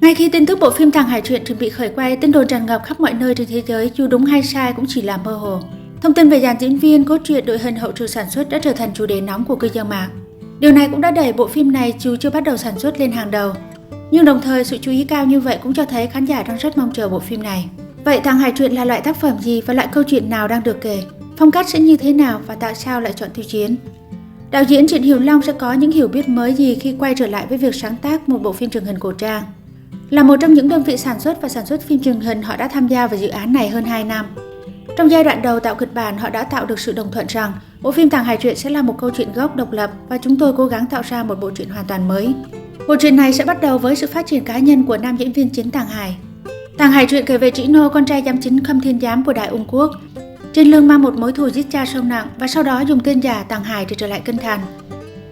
Ngay khi tin tức bộ phim Tàng Hải Truyện chuẩn bị khởi quay, tin đồn tràn ngập khắp mọi nơi trên thế giới, dù đúng hay sai cũng chỉ là mơ hồ. Thông tin về dàn diễn viên, cốt truyện, đội hình hậu trường sản xuất đã trở thành chủ đề nóng của cư dân mạng. Điều này cũng đã đẩy bộ phim này dù chưa bắt đầu sản xuất lên hàng đầu. Nhưng đồng thời, sự chú ý cao như vậy cũng cho thấy khán giả đang rất mong chờ bộ phim này. Vậy Tàng Hải Truyện là loại tác phẩm gì và loại câu chuyện nào đang được kể? Phong cách sẽ như thế nào và tại sao lại chọn Tiêu Chiến? Đạo diễn Trịnh Hiểu Long sẽ có những hiểu biết mới gì khi quay trở lại với việc sáng tác một bộ phim truyền hình cổ trang? Là một trong những đơn vị sản xuất phim truyền hình, họ đã tham gia vào dự án này hơn 2 năm. Trong giai đoạn đầu tạo kịch bản, họ đã tạo được sự đồng thuận rằng bộ phim Tàng Hải Truyện sẽ là một câu chuyện gốc độc lập và chúng tôi cố gắng tạo ra một bộ truyện hoàn toàn mới. Bộ truyện này sẽ bắt đầu với sự phát triển cá nhân của nam diễn viên chính Tàng Hải. Tàng Hải Truyện kể về Trĩ Nô, con trai giám chính Khâm Thiên Giám của Đại Ung Quốc. Trên lưng mang một mối thù giết cha sâu nặng và sau đó dùng tên giả Tàng Hải để trở lại kinh thành.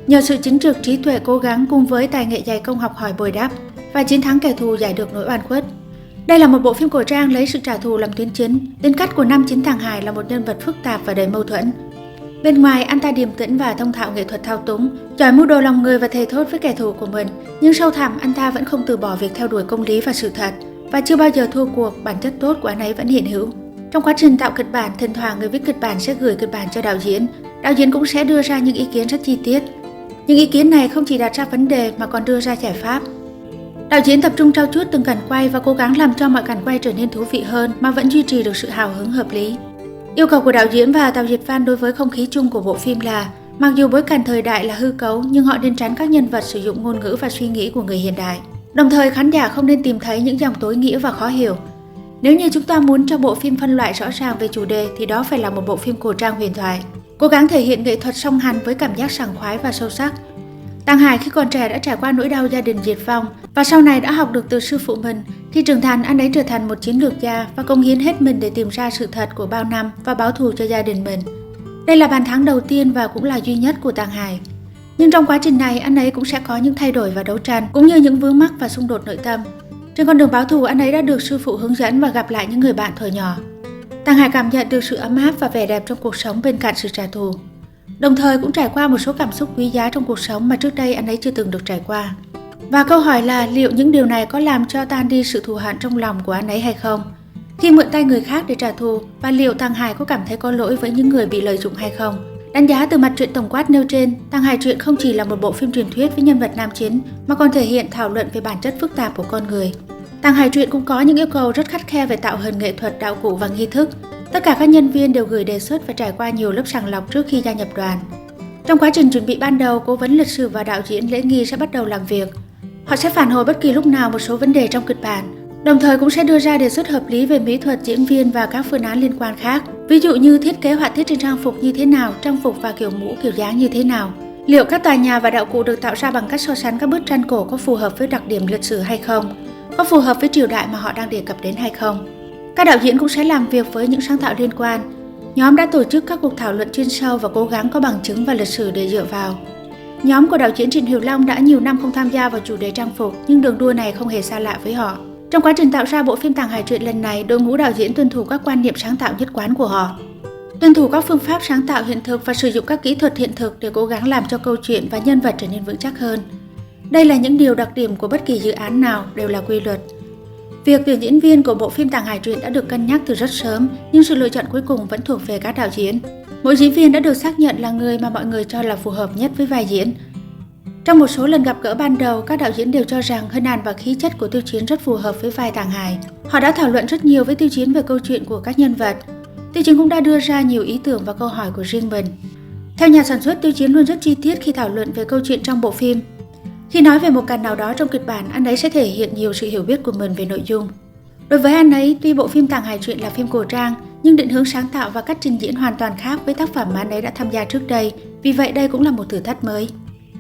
Nhờ sự chính trực, trí tuệ, cố gắng cùng với tài nghệ dày công học hỏi bồi đắp và chiến thắng kẻ thù, giải được nỗi oan khuất. Đây là một bộ phim cổ trang lấy sự trả thù làm tuyến chính. Tính cách của nam chính Tàng Hải là một nhân vật phức tạp và đầy mâu thuẫn. Bên ngoài, anh ta điềm tĩnh và thông thạo nghệ thuật thao túng, giỏi mưu đồ lòng người và thề thốt với kẻ thù của mình. Nhưng sâu thẳm, anh ta vẫn không từ bỏ việc theo đuổi công lý và sự thật, và chưa bao giờ thua cuộc. Bản chất tốt của anh ấy vẫn hiện hữu. Trong quá trình tạo kịch bản, thỉnh thoảng người viết kịch bản sẽ gửi kịch bản cho đạo diễn cũng sẽ đưa ra những ý kiến rất chi tiết. Những ý kiến này không chỉ đặt ra vấn đề mà còn đưa ra giải pháp. Đạo diễn tập trung trau chuốt từng cảnh quay và cố gắng làm cho mọi cảnh quay trở nên thú vị hơn mà vẫn duy trì được sự hào hứng hợp lý. Yêu cầu của đạo diễn và Tào Diệt Văn đối với không khí chung của bộ phim là mặc dù bối cảnh thời đại là hư cấu nhưng họ nên tránh các nhân vật sử dụng ngôn ngữ và suy nghĩ của người hiện đại. Đồng thời, khán giả không nên tìm thấy những dòng tối nghĩa và khó hiểu. Nếu như chúng ta muốn cho bộ phim phân loại rõ ràng về chủ đề thì đó phải là một bộ phim cổ trang huyền thoại, cố gắng thể hiện nghệ thuật song hành với cảm giác sảng khoái và sâu sắc. Tàng Hải khi còn trẻ đã trải qua nỗi đau gia đình diệt vong và sau này đã học được từ sư phụ mình. Khi trưởng thành, anh ấy trở thành một chiến lược gia và cống hiến hết mình để tìm ra sự thật của bao năm và báo thù cho gia đình mình. Đây là bàn thắng đầu tiên và cũng là duy nhất của Tàng Hải. Nhưng trong quá trình này, anh ấy cũng sẽ có những thay đổi và đấu tranh, cũng như những vướng mắc và xung đột nội tâm. Trên con đường báo thù, anh ấy đã được sư phụ hướng dẫn và gặp lại những người bạn thời nhỏ. Tàng Hải cảm nhận được sự ấm áp và vẻ đẹp trong cuộc sống bên cạnh sự trả thù. Đồng thời cũng trải qua một số cảm xúc quý giá trong cuộc sống mà trước đây anh ấy chưa từng được trải qua. Và câu hỏi là liệu những điều này có làm cho tan đi sự thù hận trong lòng của anh ấy hay không? Khi mượn tay người khác để trả thù, và liệu Tàng Hải có cảm thấy có lỗi với những người bị lợi dụng hay không? Đánh giá từ mặt truyện tổng quát nêu trên, Tàng Hải Truyện không chỉ là một bộ phim truyền thuyết với nhân vật nam chính mà còn thể hiện thảo luận về bản chất phức tạp của con người. Tàng Hải Truyện cũng có những yêu cầu rất khắt khe về tạo hình nghệ thuật, đạo cụ và nghi thức. Tất cả các nhân viên đều gửi đề xuất và trải qua nhiều lớp sàng lọc trước khi gia nhập đoàn. Trong quá trình chuẩn bị ban đầu, cố vấn lịch sử và đạo diễn lễ nghi sẽ bắt đầu làm việc. Họ sẽ phản hồi bất kỳ lúc nào một số vấn đề trong kịch bản, đồng thời cũng sẽ đưa ra đề xuất hợp lý về mỹ thuật, diễn viên và các phương án liên quan khác. Ví dụ như thiết kế họa tiết trên trang phục như thế nào, trang phục và kiểu mũ, kiểu dáng như thế nào. Liệu các tòa nhà và đạo cụ được tạo ra bằng cách so sánh các bức tranh cổ có phù hợp với đặc điểm lịch sử hay không? Có phù hợp với triều đại mà họ đang đề cập đến hay không? Các đạo diễn cũng sẽ làm việc với những sáng tạo liên quan. Nhóm đã tổ chức các cuộc thảo luận chuyên sâu và cố gắng có bằng chứng và lịch sử để dựa vào. Nhóm của đạo diễn Trịnh Hiểu Long đã nhiều năm không tham gia vào chủ đề trang phục, nhưng đường đua này không hề xa lạ với họ. Trong quá trình tạo ra bộ phim Tàng Hải Truyện lần này, đội ngũ đạo diễn tuân thủ các quan niệm sáng tạo nhất quán của họ, tuân thủ các phương pháp sáng tạo hiện thực và sử dụng các kỹ thuật hiện thực để cố gắng làm cho câu chuyện và nhân vật trở nên vững chắc hơn. Đây là những điều đặc điểm của bất kỳ dự án nào, đều là quy luật. Việc tuyển diễn viên của bộ phim Tàng Hải Truyện đã được cân nhắc từ rất sớm, nhưng sự lựa chọn cuối cùng vẫn thuộc về các đạo diễn. Mỗi diễn viên đã được xác nhận là người mà mọi người cho là phù hợp nhất với vai diễn. Trong một số lần gặp gỡ ban đầu, các đạo diễn đều cho rằng hình ảnh và khí chất của Tiêu Chiến rất phù hợp với vai Tàng Hải. Họ đã thảo luận rất nhiều với Tiêu Chiến về câu chuyện của các nhân vật. Tiêu Chiến cũng đã đưa ra nhiều ý tưởng và câu hỏi của riêng mình. Theo nhà sản xuất, Tiêu Chiến luôn rất chi tiết khi thảo luận về câu chuyện trong bộ phim. Khi nói về một cảnh nào đó trong kịch bản, anh ấy sẽ thể hiện nhiều sự hiểu biết của mình về nội dung. Đối với anh ấy, tuy bộ phim Tàng Hải Truyện là phim cổ trang, nhưng định hướng sáng tạo và cách trình diễn hoàn toàn khác với tác phẩm mà anh ấy đã tham gia trước đây, vì vậy đây cũng là một thử thách mới.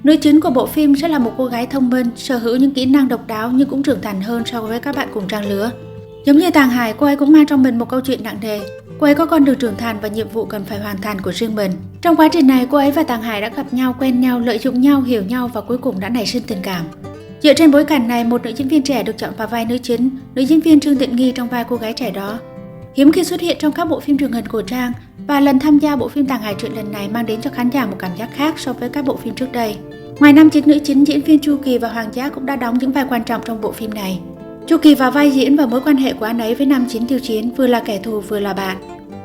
Nữ chính của bộ phim sẽ là một cô gái thông minh, sở hữu những kỹ năng độc đáo nhưng cũng trưởng thành hơn so với các bạn cùng trang lứa. Giống như Tàng Hải, cô ấy cũng mang trong mình một câu chuyện nặng nề. Cô ấy có con đường trưởng thành và nhiệm vụ cần phải hoàn thành của riêng mình. Trong quá trình này, cô ấy và Tàng Hải đã gặp nhau, quen nhau, lợi dụng nhau, hiểu nhau và cuối cùng đã nảy sinh tình cảm. Dựa trên bối cảnh này, một nữ diễn viên trẻ được chọn vào vai nữ chính, nữ diễn viên Trương Tiện Nghi trong vai cô gái trẻ đó. Hiếm khi xuất hiện trong các bộ phim truyền hình cổ trang, và lần tham gia bộ phim Tàng Hải Truyện lần này mang đến cho khán giả một cảm giác khác so với các bộ phim trước đây. Ngoài nam chính, nữ chính, diễn viên Chu Kỳ và Hoàng Giác cũng đã đóng những vai quan trọng trong bộ phim này. Chu Kỳ vào vai diễn và mối quan hệ của anh ấy với nam chính Tiêu Chiến vừa là kẻ thù vừa là bạn.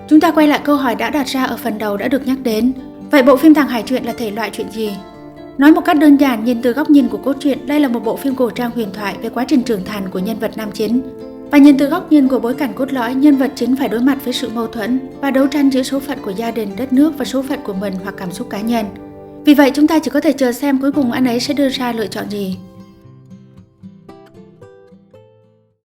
Chúng ta quay lại câu hỏi đã đặt ra ở phần đầu đã được nhắc đến. Vậy bộ phim Tàng Hải Truyện là thể loại chuyện gì? Nói một cách đơn giản, nhìn từ góc nhìn của cốt truyện, đây là một bộ phim cổ trang huyền thoại về quá trình trưởng thành của nhân vật nam chính. Và nhìn từ góc nhìn của bối cảnh cốt lõi, nhân vật chính phải đối mặt với sự mâu thuẫn và đấu tranh giữa số phận của gia đình, đất nước và số phận của mình hoặc cảm xúc cá nhân. Vì vậy chúng ta chỉ có thể chờ xem cuối cùng anh ấy sẽ đưa ra lựa chọn gì.